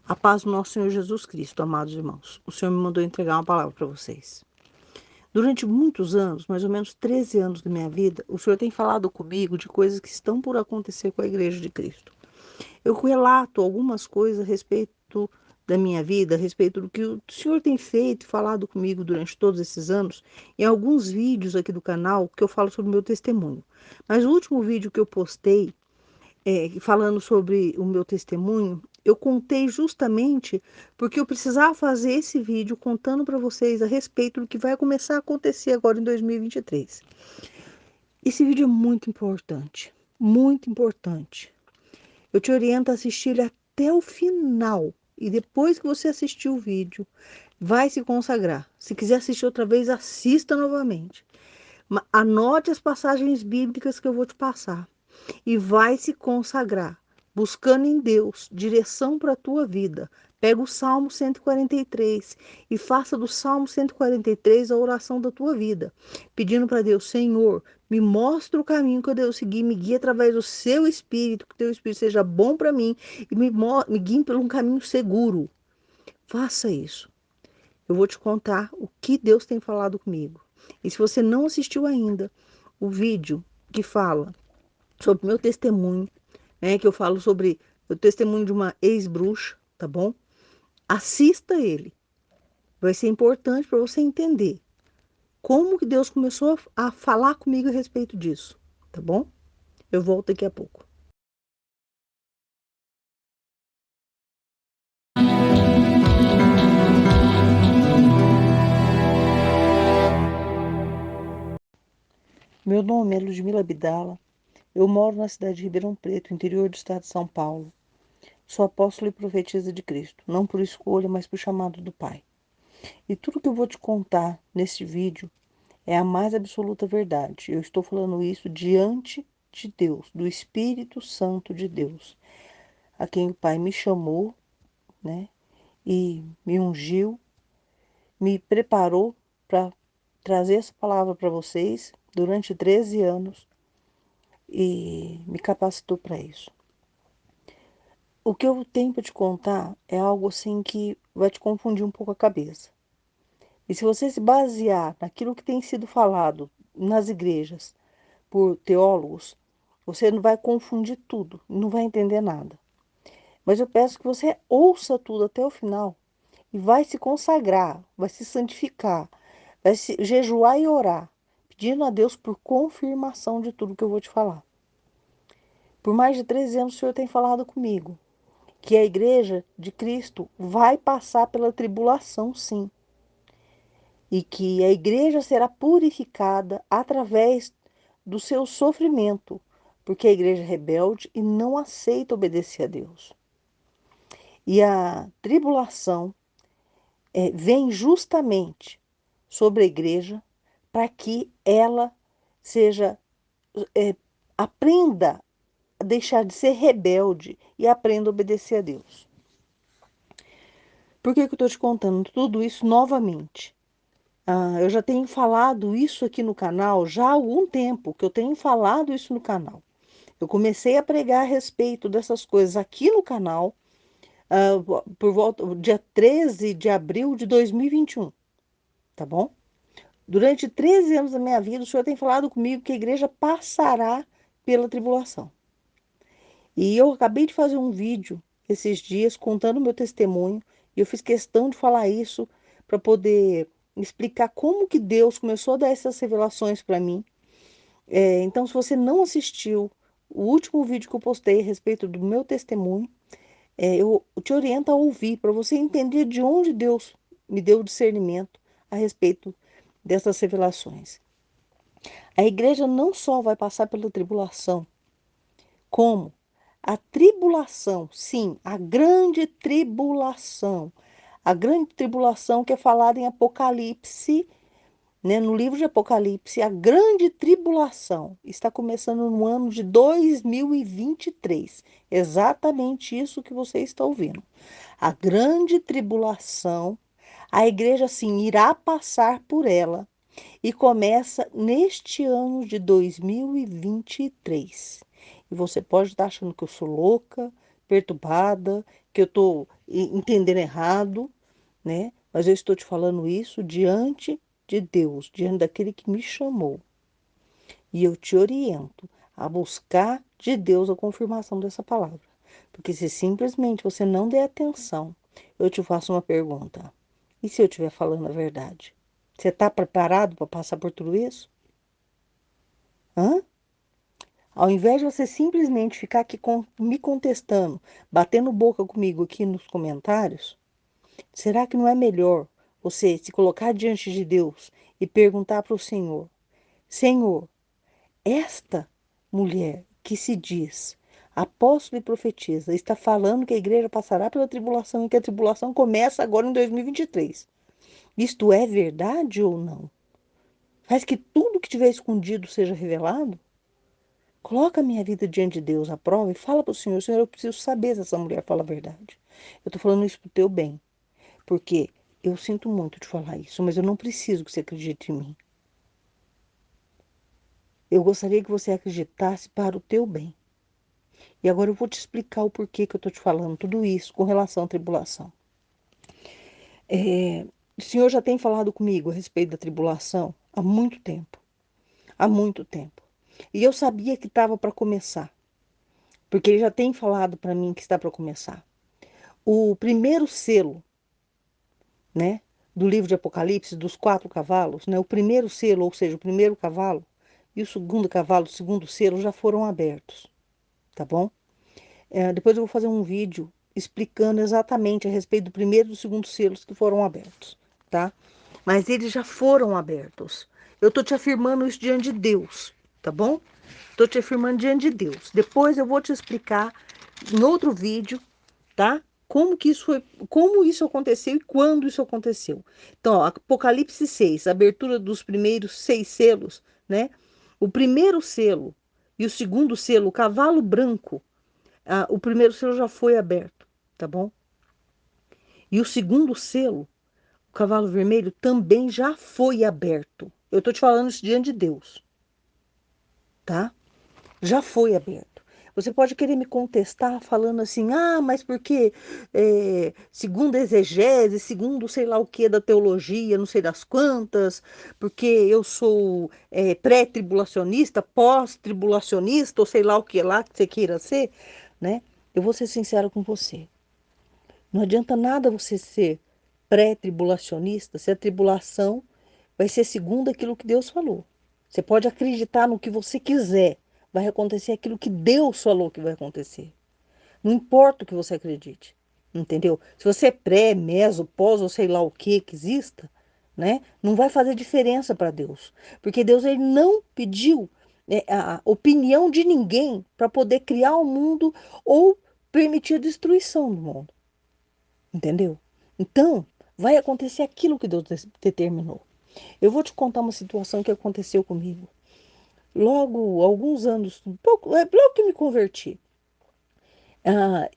A paz do nosso Senhor Jesus Cristo, amados irmãos. O Senhor me mandou entregar uma palavra para vocês. Durante muitos anos, mais ou menos 13 anos da minha vida, o Senhor tem falado comigo de coisas que estão por acontecer com a Igreja de Cristo. Eu relato algumas coisas a respeito da minha vida, a respeito do que o Senhor tem feito e falado comigo durante todos esses anos, em alguns vídeos aqui do canal que eu falo sobre o meu testemunho. Mas o último vídeo que eu postei falando sobre o meu testemunho, eu contei justamente porque eu precisava fazer esse vídeo contando para vocês a respeito do que vai começar a acontecer agora em 2023. Esse vídeo é muito importante, muito importante. Eu te oriento a assistir ele até o final. E depois que você assistir o vídeo, vai se consagrar. Se quiser assistir outra vez, assista novamente. Anote as passagens bíblicas que eu vou te passar e vai se consagrar, buscando em Deus direção para a tua vida. Pega o Salmo 143 e faça do Salmo 143 a oração da tua vida, pedindo para Deus: Senhor, me mostra o caminho que eu devo seguir, me guie através do seu Espírito, que o teu Espírito seja bom para mim e me guie por um caminho seguro. Faça isso. Eu vou te contar o que Deus tem falado comigo. E se você não assistiu ainda o vídeo que fala sobre o meu testemunho, que eu falo sobre o testemunho de uma ex-bruxa, tá bom? Assista ele. Vai ser importante para você entender como que Deus começou a falar comigo a respeito disso, tá bom? Eu volto daqui a pouco. Meu nome é Ludmila Abdala. Eu moro na cidade de Ribeirão Preto, interior do estado de São Paulo. Sou apóstolo e profetisa de Cristo, não por escolha, mas por chamado do Pai. E tudo que eu vou te contar neste vídeo é a mais absoluta verdade. Eu estou falando isso diante de Deus, do Espírito Santo de Deus, a quem o Pai me chamou, né? E me ungiu, me preparou para trazer essa palavra para vocês durante 13 anos e me capacitou para isso. O que eu tenho para te contar é algo assim que vai te confundir um pouco a cabeça. E se você se basear naquilo que tem sido falado nas igrejas por teólogos, você não vai confundir tudo, não vai entender nada. Mas eu peço que você ouça tudo até o final e vai se consagrar, vai se santificar, vai se jejuar e orar, pedindo a Deus por confirmação de tudo que eu vou te falar. Por mais de 13 anos o Senhor tem falado comigo que a igreja de Cristo vai passar pela tribulação, sim. E que a igreja será purificada através do seu sofrimento, porque a igreja é rebelde e não aceita obedecer a Deus. E a tribulação vem justamente sobre a igreja para que ela seja, é, aprenda a deixar de ser rebelde e aprenda a obedecer a Deus. Por que que eu estou te contando tudo isso novamente? Eu já tenho falado isso aqui no canal já há algum tempo, que eu tenho falado isso no canal. Eu comecei a pregar a respeito dessas coisas aqui no canal, por volta do dia 13 de abril de 2021, tá bom? Durante 13 anos da minha vida, o Senhor tem falado comigo que a igreja passará pela tribulação. E eu acabei de fazer um vídeo esses dias contando o meu testemunho, e eu fiz questão de falar isso para poder explicar como que Deus começou a dar essas revelações para mim. Então, se você não assistiu o último vídeo que eu postei a respeito do meu testemunho, eu te oriento a ouvir para você entender de onde Deus me deu o discernimento a respeito dessas revelações. A igreja não só vai passar pela tribulação, como a tribulação, sim, a grande tribulação que é falada em Apocalipse, né? No livro de Apocalipse, a grande tribulação está começando no ano de 2023. Exatamente isso que você está ouvindo. A grande tribulação, a igreja sim irá passar por ela e começa neste ano de 2023. E você pode estar achando que eu sou louca, perturbada, que eu estou entendendo errado, né? Mas eu estou te falando isso diante de Deus, diante daquele que me chamou. E eu te oriento a buscar de Deus a confirmação dessa palavra. Porque se simplesmente você não der atenção, eu te faço uma pergunta. E se eu estiver falando a verdade? Você está preparado para passar por tudo isso? Hã? Ao invés de você simplesmente ficar aqui me contestando, batendo boca comigo aqui nos comentários, será que não é melhor você se colocar diante de Deus e perguntar para o Senhor: Senhor, esta mulher que se diz apóstolo e profetiza está falando que a igreja passará pela tribulação e que a tribulação começa agora em 2023. Isto é verdade ou não? Faz que tudo que tiver escondido seja revelado? Coloca a minha vida diante de Deus à prova e fala para o Senhor: Senhor, eu preciso saber se essa mulher fala a verdade. Eu estou falando isso para o teu bem, porque eu sinto muito de falar isso, mas eu não preciso que você acredite em mim. Eu gostaria que você acreditasse para o teu bem. E agora eu vou te explicar o porquê que eu estou te falando tudo isso com relação à tribulação. O Senhor já tem falado comigo a respeito da tribulação há muito tempo. Há muito tempo. E eu sabia que estava para começar, porque Ele já tem falado para mim que está para começar. O primeiro selo, né, do livro de Apocalipse, dos 4 cavalos, né, o primeiro selo, ou seja, o primeiro cavalo, e o segundo cavalo, o segundo selo, já foram abertos, tá bom? Depois eu vou fazer um vídeo explicando exatamente a respeito do primeiro e do segundo selos que foram abertos, tá? Mas eles já foram abertos. Eu tô te afirmando isso diante de Deus, tá bom? Tô te afirmando diante de Deus. Depois eu vou te explicar em outro vídeo, tá? Como que isso foi, como isso aconteceu e quando isso aconteceu. Então, ó, Apocalipse 6, abertura dos primeiros 6 selos, né? O primeiro selo e o segundo selo, o cavalo branco, o primeiro selo já foi aberto, tá bom? E o segundo selo, o cavalo vermelho, também já foi aberto. Eu estou te falando isso diante de Deus, tá? Já foi aberto. Você pode querer me contestar falando assim, mas porque, segundo a exegese, segundo sei lá o que da teologia, não sei das quantas, porque eu sou pré-tribulacionista, pós-tribulacionista, ou sei lá o que lá que você queira ser, né? Eu vou ser sincero com você. Não adianta nada você ser pré-tribulacionista se a tribulação vai ser segundo aquilo que Deus falou. Você pode acreditar no que você quiser, vai acontecer aquilo que Deus falou que vai acontecer. Não importa o que você acredite, entendeu? Se você é pré, meso, pós ou sei lá o que exista, né? Não vai fazer diferença para Deus, porque Deus ele não pediu a opinião de ninguém para poder criar o mundo ou permitir a destruição do mundo. Entendeu? Então, vai acontecer aquilo que Deus determinou. Eu vou te contar uma situação que aconteceu comigo. Logo, alguns anos, logo que me converti, ah,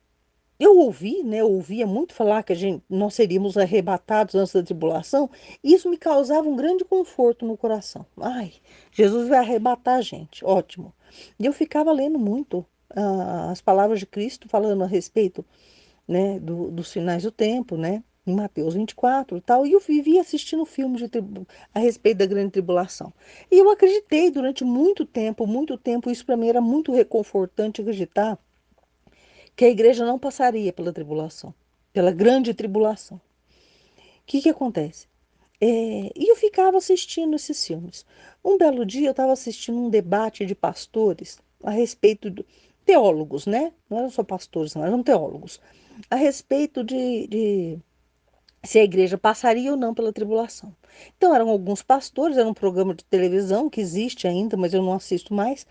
eu ouvi, né? Eu ouvia muito falar que nós seríamos arrebatados antes da tribulação, e isso me causava um grande conforto no coração. Ai, Jesus vai arrebatar a gente, ótimo. E eu ficava lendo muito as palavras de Cristo falando a respeito, né, dos finais do tempo, né, em Mateus 24 e tal, e eu vivia assistindo filmes a respeito da grande tribulação. E eu acreditei durante muito tempo, isso para mim era muito reconfortante acreditar que a igreja não passaria pela tribulação, pela grande tribulação. O que acontece? E eu ficava assistindo esses filmes. Um belo dia eu estava assistindo um debate de pastores a respeito de teólogos, né? Não eram só pastores, não eram teólogos. A respeito de se a igreja passaria ou não pela tribulação. Então, eram alguns pastores, era um programa de televisão que existe ainda, mas eu não assisto mais,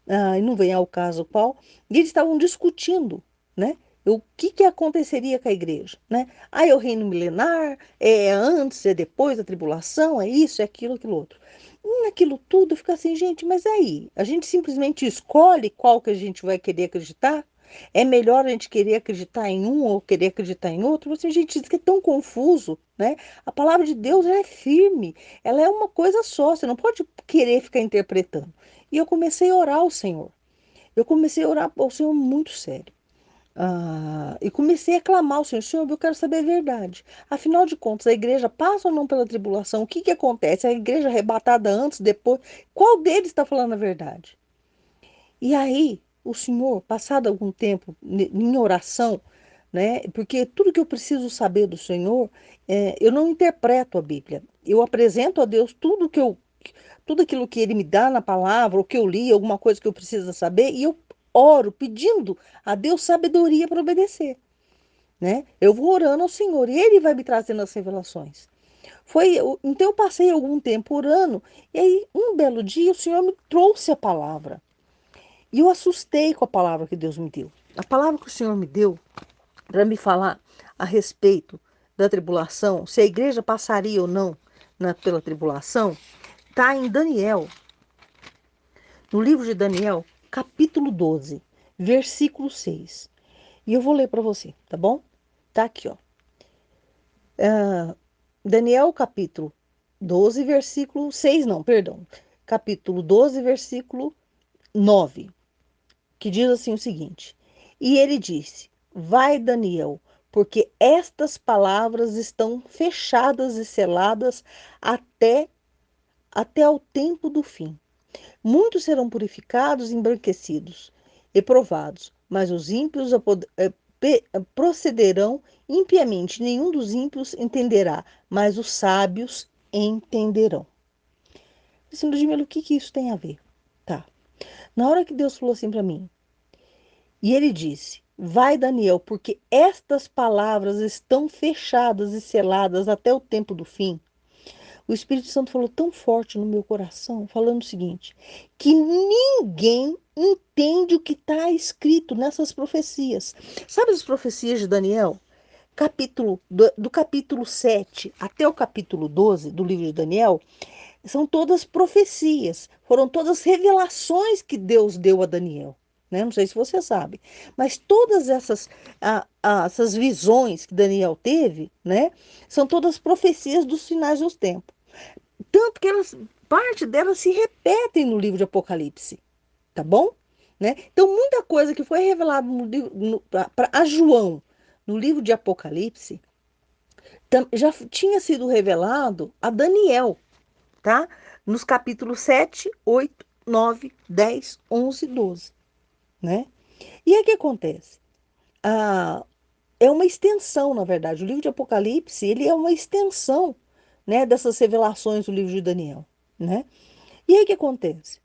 e não vem ao caso qual, e eles estavam discutindo, né? O que aconteceria com a igreja, né? É o reino milenar, é antes, é depois da tribulação, é isso, é aquilo, aquilo outro. E naquilo tudo fica assim, gente, mas aí, a gente simplesmente escolhe qual que a gente vai querer acreditar? É melhor a gente querer acreditar em um ou querer acreditar em outro? Você, gente, isso que é tão confuso, né? A palavra de Deus ela é firme, ela é uma coisa só, você não pode querer ficar interpretando. E eu comecei a orar ao Senhor. Eu comecei a orar ao Senhor muito sério. E comecei a clamar ao Senhor, Senhor, eu quero saber a verdade. Afinal de contas, a igreja passa ou não pela tribulação? O que que acontece? A igreja arrebatada antes, depois? Qual deles está falando a verdade? E aí, o Senhor, passado algum tempo em oração, né? Porque tudo que eu preciso saber do Senhor, eu não interpreto a Bíblia. Eu apresento a Deus tudo aquilo que Ele me dá na palavra, o que eu li, alguma coisa que eu preciso saber, e eu oro pedindo a Deus sabedoria para obedecer, né? Eu vou orando ao Senhor e Ele vai me trazendo as revelações. Então eu passei algum tempo orando e aí um belo dia o Senhor me trouxe a palavra. E eu assustei com a palavra que Deus me deu. A palavra que o Senhor me deu para me falar a respeito da tribulação, se a igreja passaria ou não pela tribulação, está em Daniel, no livro de Daniel, capítulo 12, versículo 6. E eu vou ler para você, tá bom? Tá aqui, ó. Daniel, capítulo 12, versículo 6, não, perdão. Capítulo 12, versículo 9, que diz assim o seguinte: E ele disse: Vai, Daniel, porque estas palavras estão fechadas e seladas até ao tempo do fim. Muitos serão purificados, embranquecidos e provados, mas os ímpios procederão impiamente. Nenhum dos ímpios entenderá, mas os sábios entenderão. Assim, Ludmila, o que que isso tem a ver? Tá. Na hora que Deus falou assim para mim, e ele disse: Vai, Daniel, porque estas palavras estão fechadas e seladas até o tempo do fim. O Espírito Santo falou tão forte no meu coração, falando o seguinte: que ninguém entende o que está escrito nessas profecias. Sabe as profecias de Daniel? Do capítulo 7 até o capítulo 12 do livro de Daniel, são todas profecias, foram todas revelações que Deus deu a Daniel. Né? Não sei se você sabe, mas todas essas visões que Daniel teve, né, são todas profecias dos finais dos tempos. Tanto que parte delas se repetem no livro de Apocalipse, tá bom? Né? Então, muita coisa que foi revelada para João no livro de Apocalipse já tinha sido revelado a Daniel, tá? Nos capítulos 7, 8, 9, 10, 11, 12, né? E aí o que acontece? Ah, é uma extensão, na verdade. O livro de Apocalipse, ele é uma extensão, né, dessas revelações do livro de Daniel, né? E aí o que acontece?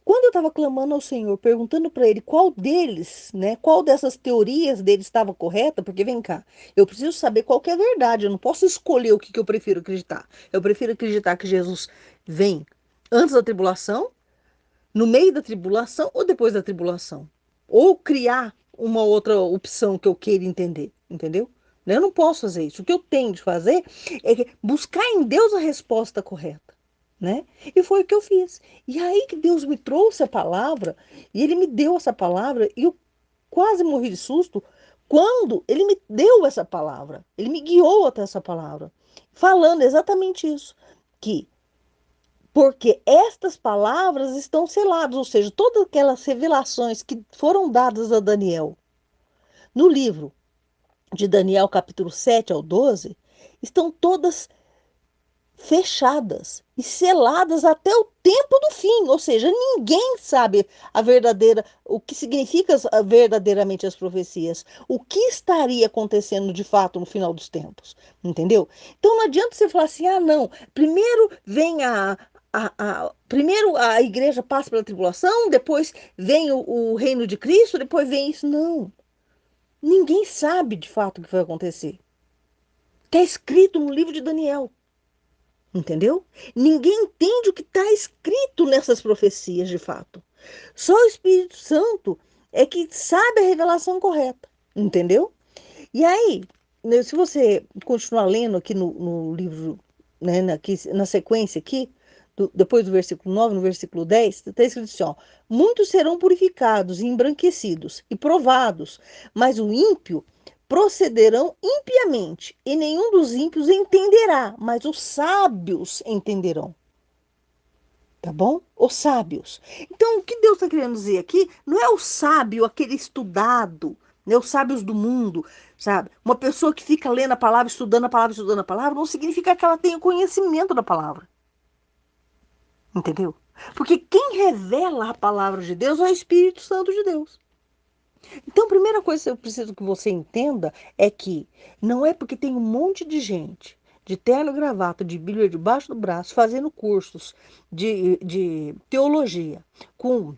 Quando eu estava clamando ao Senhor, perguntando para ele qual deles, né, qual dessas teorias dele estava correta, porque vem cá, eu preciso saber qual que é a verdade, eu não posso escolher o que, que eu prefiro acreditar. Eu prefiro acreditar que Jesus vem antes da tribulação, no meio da tribulação ou depois da tribulação. Ou criar uma outra opção que eu queira entender, entendeu? Eu não posso fazer isso. O que eu tenho de fazer é buscar em Deus a resposta correta, né? E foi o que eu fiz. E aí que Deus me trouxe a palavra, e Ele me deu essa palavra, e eu quase morri de susto quando Ele me deu essa palavra. Ele me guiou até essa palavra, falando exatamente isso, que porque estas palavras estão seladas, ou seja, todas aquelas revelações que foram dadas a Daniel no livro de Daniel, capítulo 7 ao 12, estão todas fechadas e seladas até o tempo do fim, ou seja, ninguém sabe o que significa verdadeiramente as profecias, o que estaria acontecendo de fato no final dos tempos, entendeu? Então não adianta você falar assim, ah, não, primeiro vem primeiro a igreja passa pela tribulação, depois vem o reino de Cristo, depois vem isso. Não, ninguém sabe de fato o que vai acontecer. Está escrito no livro de Daniel. Entendeu? Ninguém entende o que está escrito nessas profecias de fato. Só o Espírito Santo é que sabe a revelação correta. Entendeu? E aí, né, se você continuar lendo aqui no livro, né, na sequência aqui, depois do versículo 9 no versículo 10 está escrito assim, ó, muitos serão purificados e embranquecidos e provados, mas o ímpio procederão impiamente, e nenhum dos ímpios entenderá, mas os sábios entenderão. Tá bom? Os sábios. Então, o que Deus está querendo dizer aqui não é o sábio, aquele estudado, né? Os sábios do mundo, sabe? Uma pessoa que fica lendo a palavra, estudando a palavra, estudando a palavra, não significa que ela tenha conhecimento da palavra, entendeu? Porque quem revela a palavra de Deus é o Espírito Santo de Deus. Então, a primeira coisa que eu preciso que você entenda é que não é porque tem um monte de gente de terno e gravata, de Bíblia debaixo do braço, fazendo cursos de teologia, com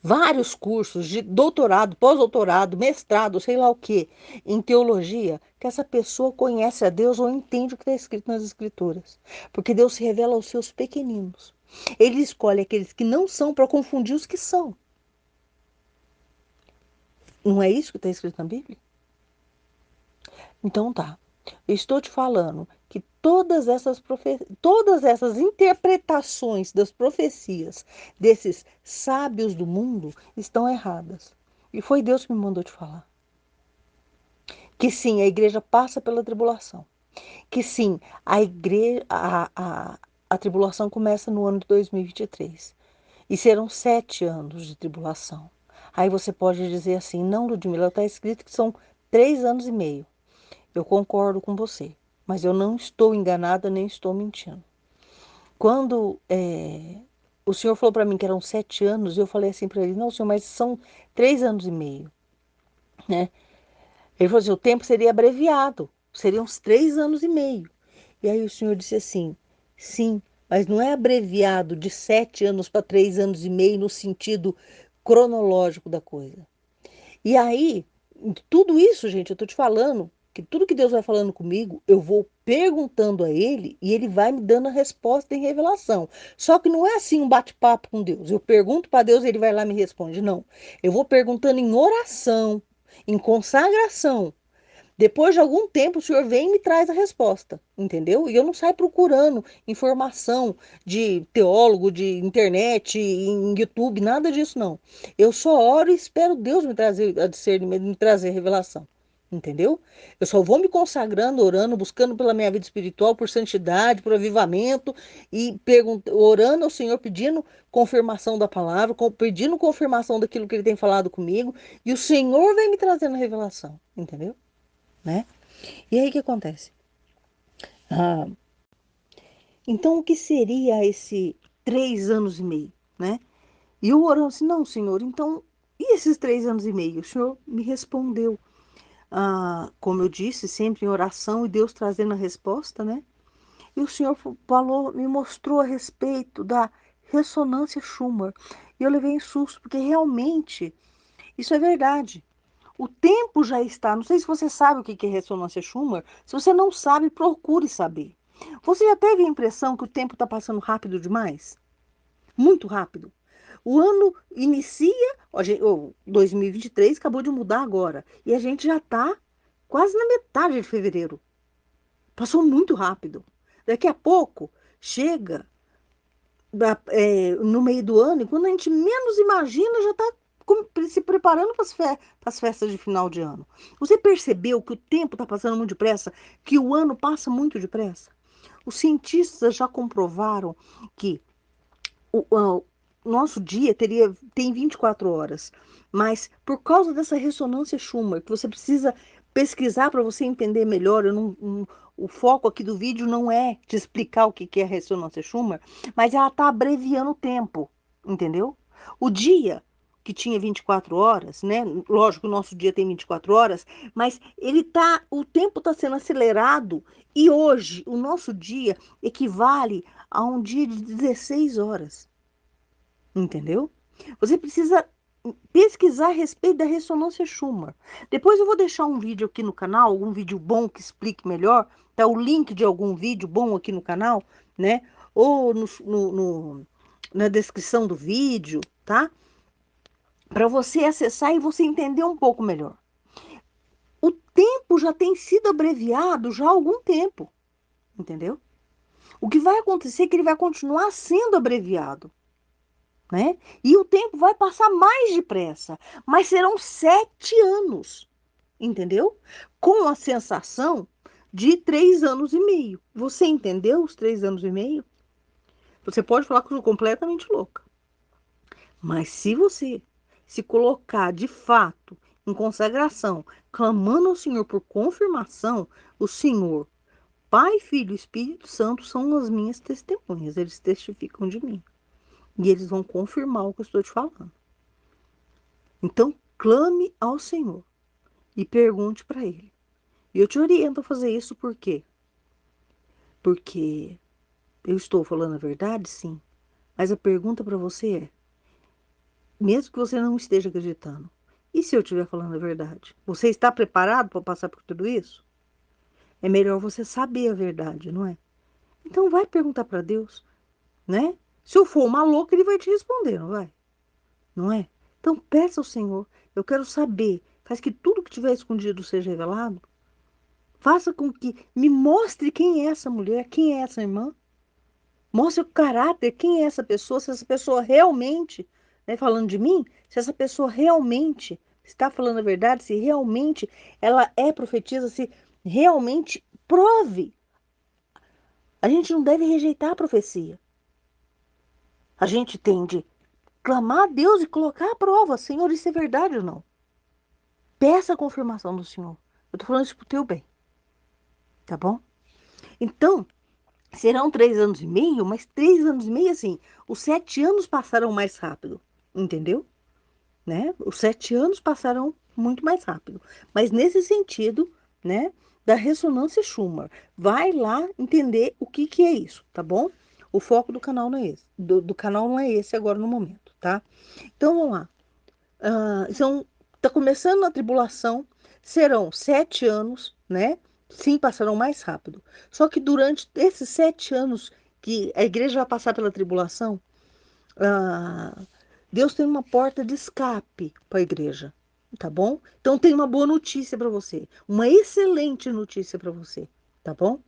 vários cursos de doutorado, pós-doutorado, mestrado, sei lá o que, em teologia, que essa pessoa conhece a Deus ou entende o que está escrito nas Escrituras. Porque Deus se revela aos seus pequeninos. Ele escolhe aqueles que não são para confundir os que são. Não é isso que está escrito na Bíblia? Então tá. Eu estou te falando que todas essas interpretações das profecias desses sábios do mundo estão erradas. E foi Deus que me mandou te falar. Que sim, a igreja passa pela tribulação. Que sim, a tribulação começa no ano de 2023. E serão 7 anos de tribulação. Aí você pode dizer assim, não, Ludmila, está escrito que são 3 anos e meio. Eu concordo com você, mas eu não estou enganada nem estou mentindo. Quando o senhor falou para mim que eram 7 anos, eu falei assim para ele, não, senhor, mas são 3 anos e meio, né? Ele falou assim, o tempo seria abreviado, seriam uns 3 anos e meio. E aí o senhor disse assim, sim, mas não é abreviado de 7 anos para 3 anos e meio no sentido cronológico da coisa. E aí, tudo isso, gente, eu tô te falando que tudo que Deus vai falando comigo, eu vou perguntando a Ele e Ele vai me dando a resposta em revelação. Só que não é assim um bate-papo com Deus. Eu pergunto para Deus e Ele vai lá e me responde. Não. Eu vou perguntando em oração, em consagração. Depois de algum tempo, o Senhor vem e me traz a resposta, entendeu? E eu não saio procurando informação de teólogo, de internet, em YouTube, nada disso, não. Eu só oro e espero Deus me trazer a discernimento, me trazer a revelação, entendeu? Eu só vou me consagrando, orando, buscando pela minha vida espiritual, por santidade, por avivamento, e orando ao Senhor, pedindo confirmação da palavra, pedindo confirmação daquilo que Ele tem falado comigo, e o Senhor vem me trazendo a revelação, entendeu? Né? E aí o que acontece? Ah, então o que seria esse 3 anos e meio, né? E eu orando assim, não, senhor, então, e esses 3 anos e meio? O senhor me respondeu, como eu disse, sempre em oração e Deus trazendo a resposta, né? E o senhor falou, me mostrou a respeito da ressonância Schumann. E eu levei em susto, porque realmente isso é verdade. O tempo já está. Não sei se você sabe o que é ressonância Schumann. Se você não sabe, procure saber. Você já teve a impressão que o tempo está passando rápido demais? Muito rápido. O ano inicia, ó, 2023 acabou de mudar agora. E a gente já está quase na metade de fevereiro. Passou muito rápido. Daqui a pouco chega no meio do ano, e quando a gente menos imagina, já está se preparando para as festas de final de ano. Você percebeu que o tempo está passando muito depressa, que o ano passa muito depressa? Os cientistas já comprovaram que o nosso dia tem 24 horas, mas por causa dessa ressonância Schumann, que você precisa pesquisar para você entender melhor, o foco aqui do vídeo não é te explicar o que é a ressonância Schumann, mas ela está abreviando o tempo, entendeu? O dia que tinha 24 horas, né? Lógico que o nosso dia tem 24 horas, mas o tempo está sendo acelerado e hoje o nosso dia equivale a um dia de 16 horas. Entendeu? Você precisa pesquisar a respeito da ressonância Schumann. Depois eu vou deixar um vídeo aqui no canal, algum vídeo bom que explique melhor, tá? O link de algum vídeo bom aqui no canal, né? Ou na descrição do vídeo, tá? Para você acessar e você entender um pouco melhor. O tempo já tem sido abreviado já há algum tempo, entendeu? O que vai acontecer é que ele vai continuar sendo abreviado. Né? E o tempo vai passar mais depressa, mas serão 7 anos, entendeu? Com a sensação de 3 anos e meio. Você entendeu os 3 anos e meio? Você pode falar que eu sou completamente louca, mas se você se colocar de fato em consagração, clamando ao Senhor por confirmação, o Senhor, Pai, Filho e Espírito Santo são as minhas testemunhas. Eles testificam de mim. E eles vão confirmar o que eu estou te falando. Então, clame ao Senhor e pergunte para Ele. E eu te oriento a fazer isso por quê? Porque eu estou falando a verdade, sim. Mas a pergunta para você é, mesmo que você não esteja acreditando, e se eu estiver falando a verdade? Você está preparado para passar por tudo isso? É melhor você saber a verdade, não é? Então vai perguntar para Deus, né? Se eu for uma louca, ele vai te responder, não vai? Não é? Então peça ao Senhor, eu quero saber, faz que tudo que tiver escondido seja revelado. Faça com que me mostre quem é essa mulher, quem é essa irmã. Mostre o caráter, quem é essa pessoa, se essa pessoa realmente, né, falando de mim, se essa pessoa realmente está falando a verdade, se realmente ela é profetisa, se realmente prove. A gente não deve rejeitar a profecia. A gente tem de clamar a Deus e colocar a prova, Senhor, isso é verdade ou não? Peça a confirmação do Senhor. Eu estou falando isso para o teu bem, tá bom? Então, serão 3 anos e meio, mas 3 anos e meio, assim, os 7 anos passaram mais rápido, entendeu? Né? Os 7 anos passaram muito mais rápido. Mas nesse sentido, né, da ressonância Schumann, vai lá entender o que que é isso, tá bom? O foco do canal não é esse, do canal não é esse agora no momento, tá? Então vamos lá. Então, tá começando a tribulação, serão 7 anos, né? Sim, passarão mais rápido. Só que durante esses 7 anos que a igreja vai passar pela tribulação, ah, Deus tem uma porta de escape para a igreja, tá bom? Então tem uma boa notícia para você, uma excelente notícia para você, tá bom?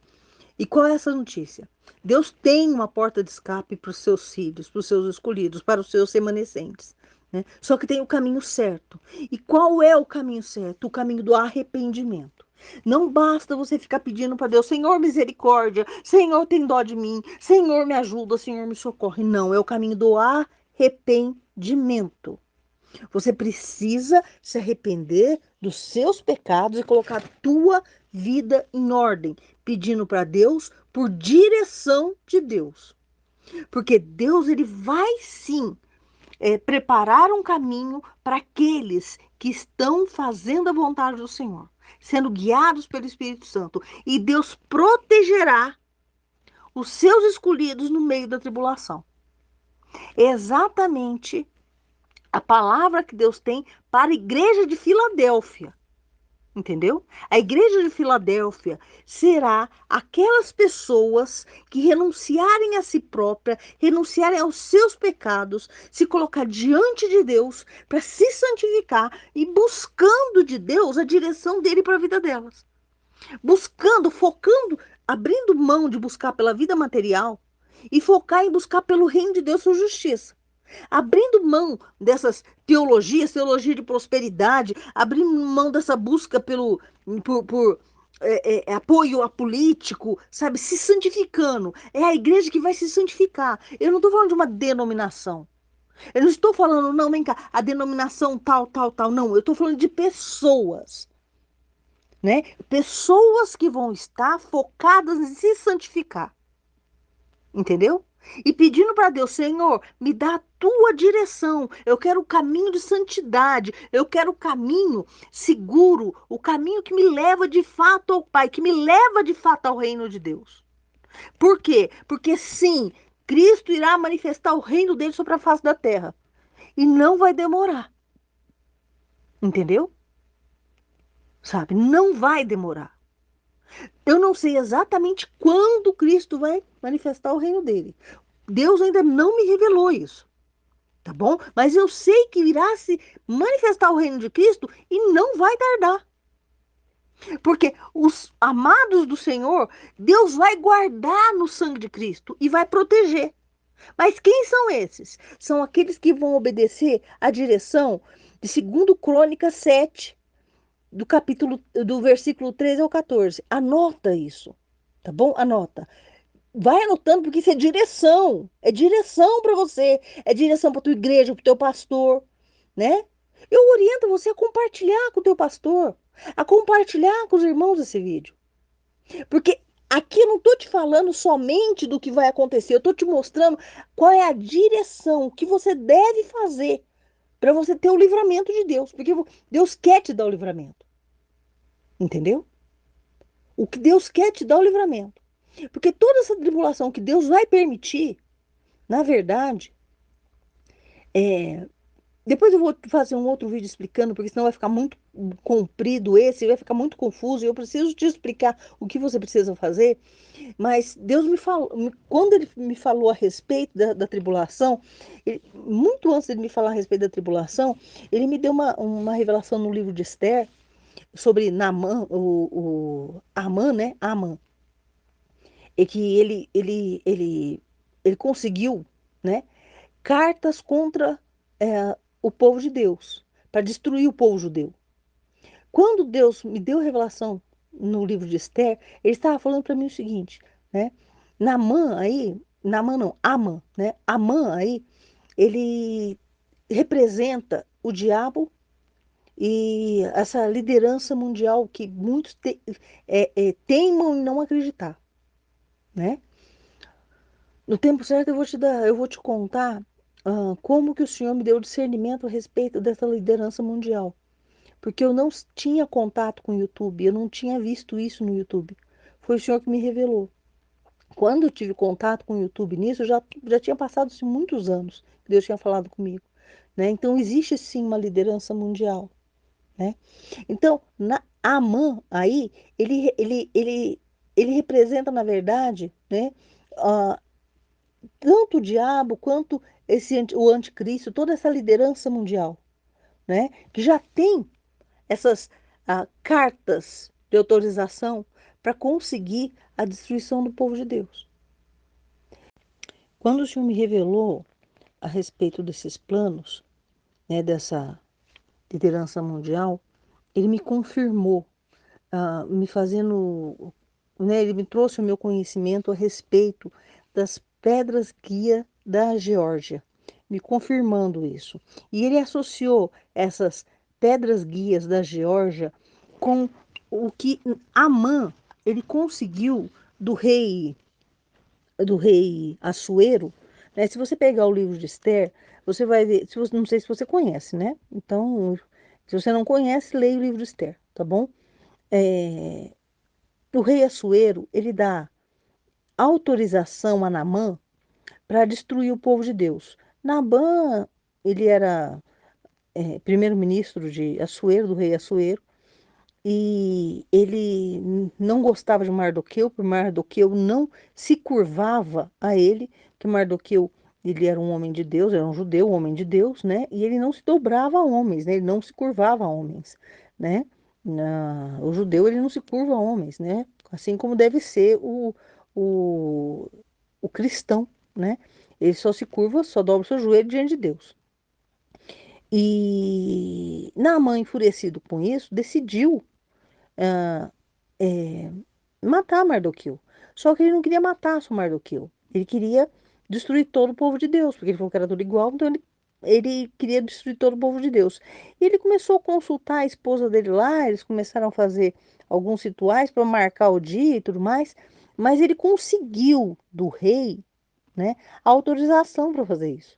E qual é essa notícia? Deus tem uma porta de escape para os seus filhos, para os seus escolhidos, para os seus remanescentes, né? Só que tem o caminho certo. E qual é o caminho certo? O caminho do arrependimento. Não basta você ficar pedindo para Deus, Senhor, misericórdia, Senhor, tem dó de mim, Senhor, me ajuda, Senhor, me socorre. Não, é o caminho do arrependimento. Você precisa se arrepender dos seus pecados e colocar a tua vida em ordem, pedindo para Deus por direção de Deus. Porque Deus ele vai sim preparar um caminho para aqueles que estão fazendo a vontade do Senhor, sendo guiados pelo Espírito Santo. E Deus protegerá os seus escolhidos no meio da tribulação. É exatamente a palavra que Deus tem para a igreja de Filadélfia. Entendeu? A igreja de Filadélfia será aquelas pessoas que renunciarem a si própria, renunciarem aos seus pecados, se colocar diante de Deus para se santificar e buscando de Deus a direção dele para a vida delas. Buscando, focando, abrindo mão de buscar pela vida material e focar em buscar pelo reino de Deus sua justiça. Abrindo mão dessas teologias, teologia de prosperidade, abrindo mão dessa busca por apoio a político, sabe? Se santificando. É a igreja que vai se santificar. Eu não estou falando de uma denominação. Eu não estou falando, não, vem cá, a denominação tal, tal, tal. Não, eu estou falando de pessoas, né? Pessoas que vão estar focadas em se santificar. Entendeu? E pedindo para Deus, Senhor, me dá a tua direção. Eu quero o caminho de santidade. Eu quero o caminho seguro, o caminho que me leva de fato ao Pai, que me leva de fato ao reino de Deus. Por quê? Porque sim, Cristo irá manifestar o reino dele sobre a face da terra. E não vai demorar. Entendeu? Sabe? Não vai demorar. Eu não sei exatamente quando Cristo vai manifestar o reino dele. Deus ainda não me revelou isso. Tá bom? Mas eu sei que irá se manifestar o reino de Cristo e não vai tardar. Porque os amados do Senhor, Deus vai guardar no sangue de Cristo e vai proteger. Mas quem são esses? São aqueles que vão obedecer à direção de 2 Crônicas 7, do versículo 13 ao 14. Anota isso, tá bom? Anota. Vai anotando porque isso é direção para você, é direção para tua igreja, para o teu pastor, né? Eu oriento você a compartilhar com o teu pastor, a compartilhar com os irmãos esse vídeo. Porque aqui eu não estou te falando somente do que vai acontecer, eu estou te mostrando qual é a direção, o que você deve fazer para você ter o livramento de Deus. Porque Deus quer te dar o livramento. Entendeu? O que Deus quer te dar o livramento. Porque toda essa tribulação que Deus vai permitir, na verdade, é, depois eu vou fazer um outro vídeo explicando, porque senão vai ficar muito comprido esse, vai ficar muito confuso, e eu preciso te explicar o que você precisa fazer. Mas Deus me falou, quando ele me falou a respeito da tribulação, muito antes de me falar a respeito da tribulação, ele me deu uma revelação no livro de Esther sobre Naamã, o Amã, né? Amã. E que ele conseguiu, né? Cartas contra o povo de Deus, para destruir o povo judeu. Quando Deus me deu revelação no livro de Esther, ele estava falando para mim o seguinte, né? Naamã aí, Naamã não, Amã, né? Amã aí, ele representa o diabo e essa liderança mundial que muitos teimam em não acreditar, né? No tempo certo eu vou te contar como que o Senhor me deu discernimento a respeito dessa liderança mundial. Porque eu não tinha contato com o YouTube, eu não tinha visto isso no YouTube. Foi o Senhor que me revelou. Quando eu tive contato com o YouTube nisso, já tinha passado muitos anos que Deus tinha falado comigo, né? Então existe sim uma liderança mundial, né? Então, Amã aí, ele representa, na verdade, né? ah, Tanto o diabo quanto o anticristo, toda essa liderança mundial, né? Que já tem essas cartas de autorização para conseguir a destruição do povo de Deus. Quando o Senhor me revelou a respeito desses planos, né, dessa liderança mundial, ele me confirmou, me fazendo, né, ele me trouxe o meu conhecimento a respeito das pedras guia da Geórgia, me confirmando isso. E ele associou essas pedras guias da Geórgia com o que Amã ele conseguiu do rei Assuero, né? Se você pegar o livro de Esther, você vai ver, se você, não sei se você conhece, né? Então, se você não conhece, leia o livro de Esther, tá bom? É, o rei Assuero, ele dá autorização a Naamã para destruir o povo de Deus. Naamã, ele era primeiro-ministro de Assuero, do rei Assuero, e ele não gostava de Mardoqueu, porque Mardoqueu não se curvava a ele, que Mardoqueu ele era um homem de Deus, era um judeu, um homem de Deus, né? E ele não se dobrava a homens, né? Ele não se curvava a homens, né? O judeu ele não se curva a homens, né? Assim como deve ser o, o cristão, né? Ele só se curva, só dobra o seu joelho diante de Deus. E Naamã, enfurecido com isso, decidiu ah, é, matar Mardoqueu. Só que ele não queria matar só Mardoqueu. Ele queria destruir todo o povo de Deus, porque ele falou que era tudo igual, então ele queria destruir todo o povo de Deus. E ele começou a consultar a esposa dele lá, eles começaram a fazer alguns rituais para marcar o dia e tudo mais, mas ele conseguiu do rei, né, a autorização para fazer isso,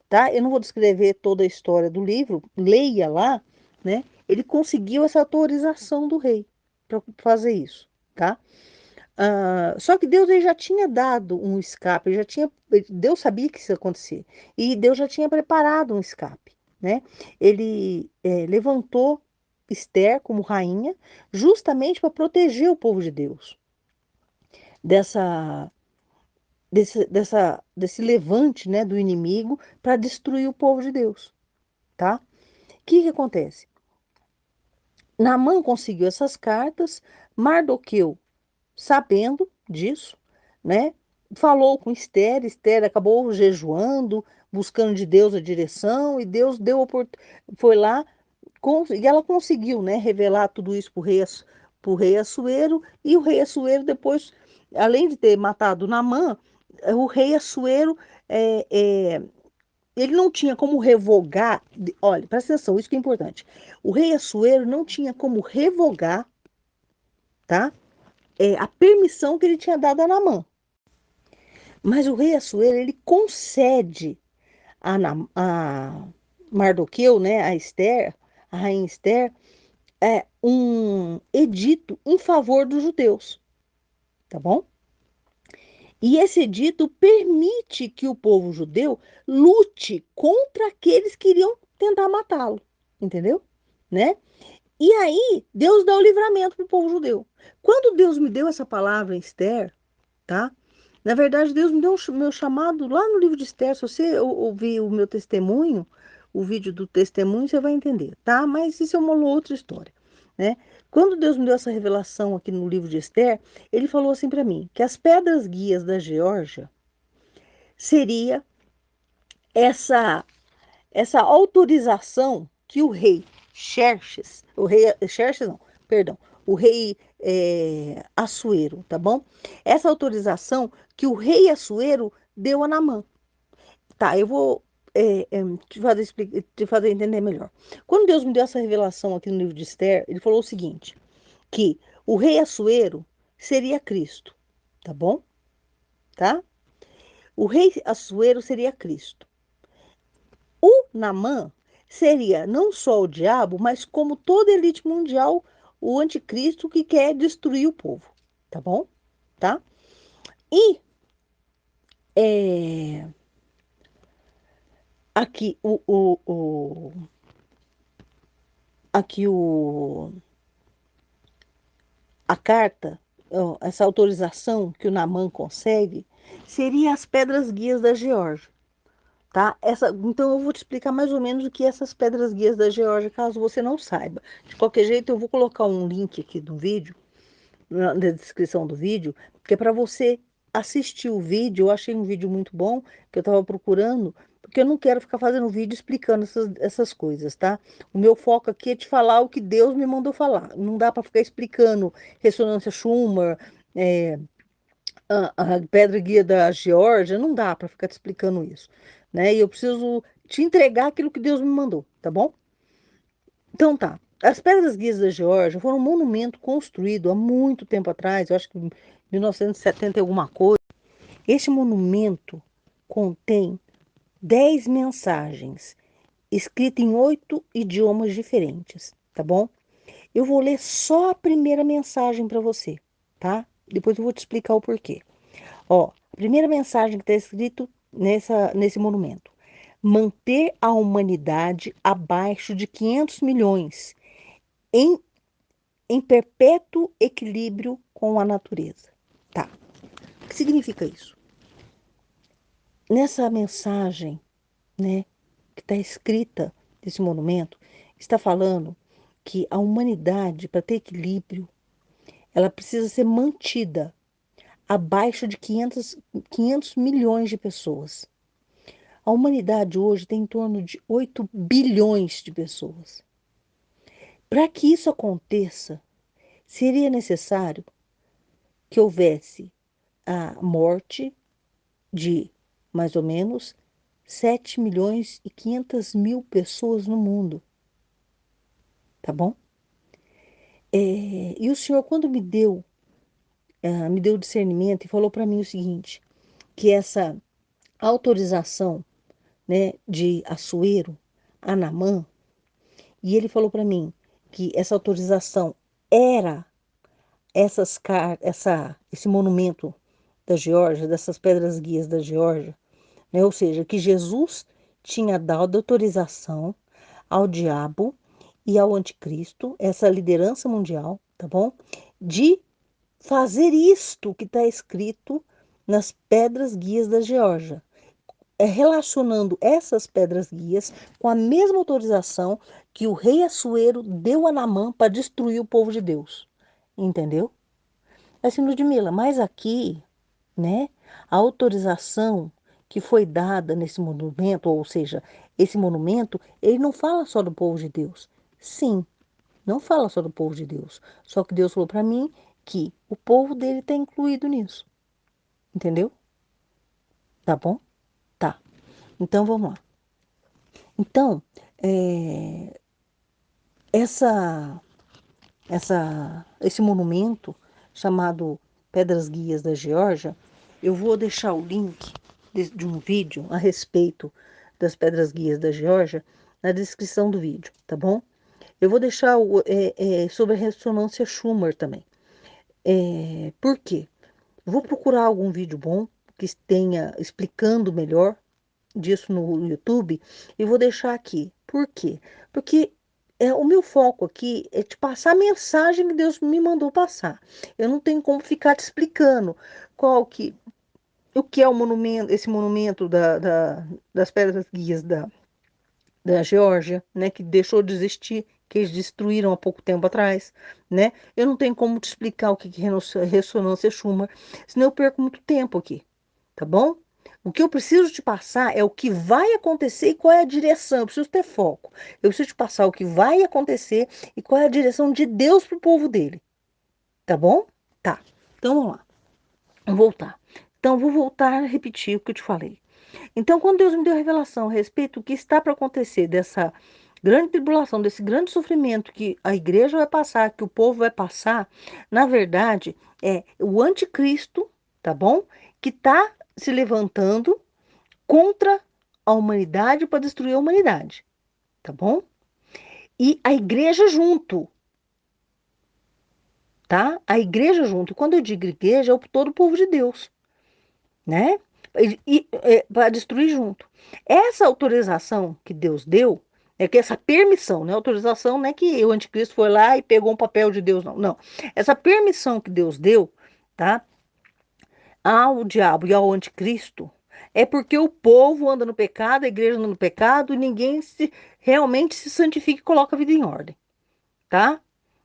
tá? Eu não vou descrever toda a história do livro, leia lá, né? Ele conseguiu essa autorização do rei para fazer isso, tá? Só que Deus ele já tinha dado um escape, Deus sabia que isso ia acontecer e Deus já tinha preparado um escape, né? Ele levantou Esther como rainha justamente para proteger o povo de Deus dessa desse levante, né, do inimigo para destruir o povo de Deus, tá? O que que acontece? Naamã conseguiu essas cartas, Mardoqueu, sabendo disso, né, falou com Esther, Esther acabou jejuando, buscando de Deus a direção, e Deus foi lá, e ela conseguiu, né, revelar tudo isso para o rei Assuero, e o rei Assuero depois, além de ter matado Naamã, o rei Assuero é, é, ele não tinha como revogar. Olha, presta atenção, isso que é importante. O rei Assuero não tinha como revogar, tá? A permissão que ele tinha dado a Naamã. Mas o rei Assuero, ele concede a Mardoqueu, né, a Esther, a rainha Esther, um edito em favor dos judeus, tá bom? E esse edito permite que o povo judeu lute contra aqueles que iriam tentar matá-lo, entendeu? Né? E aí, Deus dá o livramento para o povo judeu. Quando Deus me deu essa palavra em Esther, tá? Na verdade, Deus me deu meu chamado lá no livro de Esther. Se você ouvir o meu testemunho, o vídeo do testemunho, você vai entender, tá? Mas isso é uma outra história, né? Quando Deus me deu essa revelação aqui no livro de Esther, ele falou assim para mim, que as pedras guias da Geórgia seria essa essa autorização que o rei Xerxes, o rei Xerxes não, perdão, o rei Assuero, tá bom? Essa autorização que o rei Assuero deu a Naamã. Tá, eu vou te fazer entender melhor. Quando Deus me deu essa revelação aqui no livro de Esther, ele falou o seguinte, que o rei Assuero seria Cristo, tá bom? Tá? O rei Assuero seria Cristo. O Naamã seria não só o diabo, mas como toda a elite mundial, o anticristo que quer destruir o povo, tá bom? Tá? E é, aqui aqui a carta, ó, essa autorização que o Naamã consegue, seria as pedras guias da Geórgia. Tá? Então eu vou te explicar mais ou menos o que é essas pedras guias da Geórgia, caso você não saiba. De qualquer jeito, eu vou colocar um link aqui do vídeo, na descrição do vídeo, que é para você assistir o vídeo. Eu achei um vídeo muito bom, que eu estava procurando, porque eu não quero ficar fazendo vídeo explicando essas coisas, tá? O meu foco aqui é te falar o que Deus me mandou falar. Não dá para ficar explicando ressonância Schumann, é, a pedra guia da Geórgia, não dá para ficar te explicando isso, né? E eu preciso te entregar aquilo que Deus me mandou, tá bom? Então tá. As pedras guias da Geórgia foram um monumento construído há muito tempo atrás, eu acho que em 1970 e alguma coisa. Este monumento contém 10 mensagens escritas em 8 idiomas diferentes, tá bom? Eu vou ler só a primeira mensagem para você, tá? Depois eu vou te explicar o porquê. Ó, a primeira mensagem que está escrito nesse monumento: manter a humanidade abaixo de 500 milhões, em, em perpétuo equilíbrio com a natureza. Tá, o que significa isso? Nessa mensagem, né, que está escrita nesse monumento, está falando que a humanidade, para ter equilíbrio, ela precisa ser mantida abaixo de 500 milhões de pessoas. A humanidade hoje tem em torno de 8 bilhões de pessoas. Para que isso aconteça, seria necessário que houvesse a morte de mais ou menos 7 milhões e 500 mil pessoas no mundo, tá bom? E o Senhor, quando me deu discernimento e falou para mim o seguinte, que essa autorização, né, de Assuero a Naamã, e ele falou para mim que essa autorização era esse monumento da Geórgia, dessas pedras guias da Geórgia, né? Ou seja, que Jesus tinha dado autorização ao diabo e ao anticristo, essa liderança mundial, tá bom? De fazer isto que está escrito nas pedras guias da Geórgia, relacionando essas pedras guias com a mesma autorização que o rei Assuero deu a Naamã para destruir o povo de Deus. Entendeu? Assim, Ludmila, mas aqui, né, a autorização que foi dada nesse monumento, ou seja, esse monumento, ele não fala só do povo de Deus. Sim, não fala só do povo de Deus. Só que Deus falou para mim que o povo dele está incluído nisso. Entendeu? Tá bom? Tá. Então vamos lá. Então, é, essa, esse monumento chamado Pedras Guias da Geórgia, eu vou deixar o link de um vídeo a respeito das Pedras Guias da Geórgia na descrição do vídeo, tá bom? Eu vou deixar sobre a ressonância Schumann também. Por quê? Vou procurar algum vídeo bom que tenha explicando melhor disso no YouTube e vou deixar aqui. Por quê? Porque o meu foco aqui é te passar a mensagem que Deus me mandou passar. Eu não tenho como ficar te explicando o que é o monumento, esse monumento das pedras guias da Geórgia, né, que deixou de existir, que eles destruíram há pouco tempo atrás, né? Eu não tenho como te explicar o que é ressonância Schumann, senão eu perco muito tempo aqui, tá bom? O que eu preciso te passar é o que vai acontecer e qual é a direção. Eu preciso ter foco. Eu preciso te passar o que vai acontecer e qual é a direção de Deus para o povo dele, tá bom? Tá. Então vamos lá. Vamos voltar. Então vou voltar a repetir o que eu te falei. Então, quando Deus me deu a revelação a respeito do que está para acontecer, dessa grande tribulação, desse grande sofrimento que a igreja vai passar, que o povo vai passar, na verdade, é o anticristo, tá bom? Que está se levantando contra a humanidade para destruir a humanidade, tá bom? E a igreja junto, tá? A igreja junto. Quando eu digo igreja, é todo o povo de Deus, né? Para destruir junto. Essa autorização que Deus deu, é que essa permissão, né? Autorização não é que o anticristo foi lá e pegou um papel de Deus, não. Não. Essa permissão que Deus deu, tá? Ao diabo e ao anticristo, é porque o povo anda no pecado, a igreja anda no pecado, e ninguém realmente se santifica e coloca a vida em ordem, tá?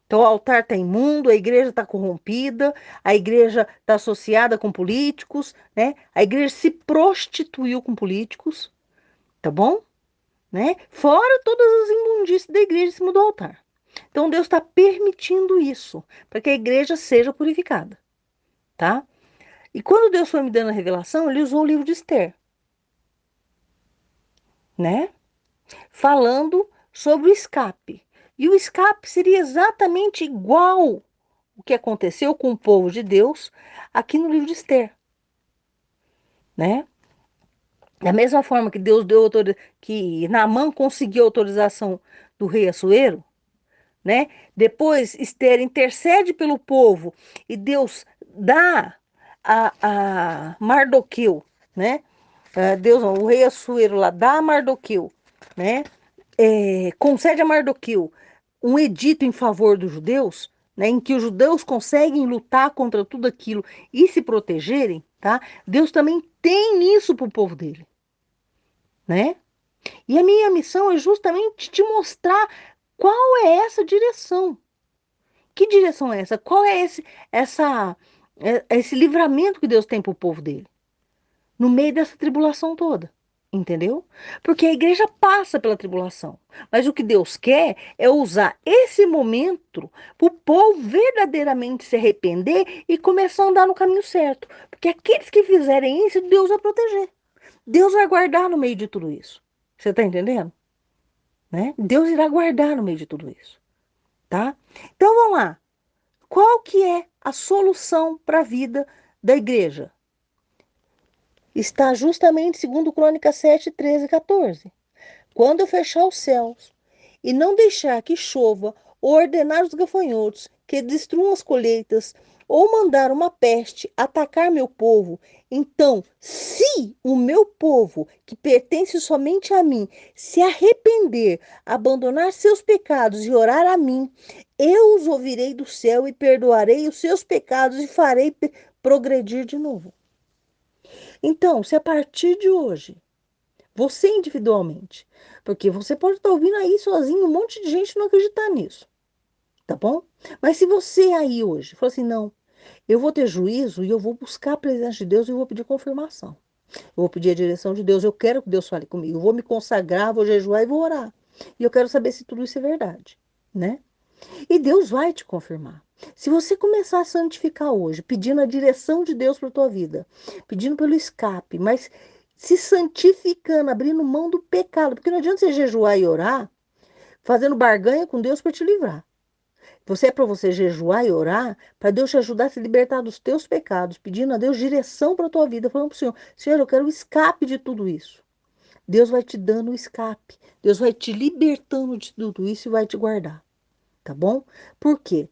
Então, o altar está imundo, a igreja está corrompida, a igreja está associada com políticos, né? A igreja se prostituiu com políticos, tá bom? Né? Fora todas as imundícies da igreja em cima do altar. Então, Deus está permitindo isso, para que a igreja seja purificada, tá? E quando Deus foi me dando a revelação, ele usou o livro de Esther, né? Falando sobre o escape. E o escape seria exatamente igual o que aconteceu com o povo de Deus aqui no livro de Esther, né? Da mesma forma que Deus deu que Naamã conseguiu autorização do rei Assuero, né? Depois Esther intercede pelo povo e Deus dá a Mardoqueu, né? Deus, o rei Assuero lá dá a Mardoqueu, né? Concede a Mardoqueu um edito em favor dos judeus, né, em que os judeus conseguem lutar contra tudo aquilo e se protegerem, tá? Deus também tem isso para o povo dele, né? E a minha missão é justamente te mostrar qual é essa direção. Que direção é essa? Qual é esse livramento que Deus tem para o povo dele? No meio dessa tribulação toda. Entendeu? Porque a igreja passa pela tribulação. Mas o que Deus quer é usar esse momento para o povo verdadeiramente se arrepender e começar a andar no caminho certo. Porque aqueles que fizerem isso, Deus vai proteger. Deus vai guardar no meio de tudo isso. Você está entendendo? Né? Deus irá guardar no meio de tudo isso. Tá? Então vamos lá. Qual que é a solução para a vida da igreja? Está justamente segundo Crônicas 7, 13 e 14. Quando eu fechar os céus e não deixar que chova, ou ordenar os gafanhotos que destruam as colheitas, ou mandar uma peste atacar meu povo, então, se o meu povo, que pertence somente a mim, se arrepender, abandonar seus pecados e orar a mim, eu os ouvirei do céu e perdoarei os seus pecados e farei progredir de novo. Então, se a partir de hoje você individualmente. Porque você pode estar ouvindo aí sozinho, um monte de gente não acreditar nisso, tá bom? Mas se você aí hoje for assim, não, eu vou ter juízo e eu vou buscar a presença de Deus e eu vou pedir confirmação. Eu vou pedir a direção de Deus, eu quero que Deus fale comigo. Eu vou me consagrar, vou jejuar e vou orar. E eu quero saber se tudo isso é verdade, né? E Deus vai te confirmar. Se você começar a santificar hoje, pedindo a direção de Deus para a tua vida, pedindo pelo escape, mas se santificando, abrindo mão do pecado. Porque não adianta você jejuar e orar, fazendo barganha com Deus para te livrar. Você é para você jejuar e orar, para Deus te ajudar a se libertar dos teus pecados, pedindo a Deus direção para a tua vida, falando para o Senhor, Senhor, eu quero o escape de tudo isso. Deus vai te dando o escape. Deus vai te libertando de tudo isso e vai te guardar. Tá bom? Por quê?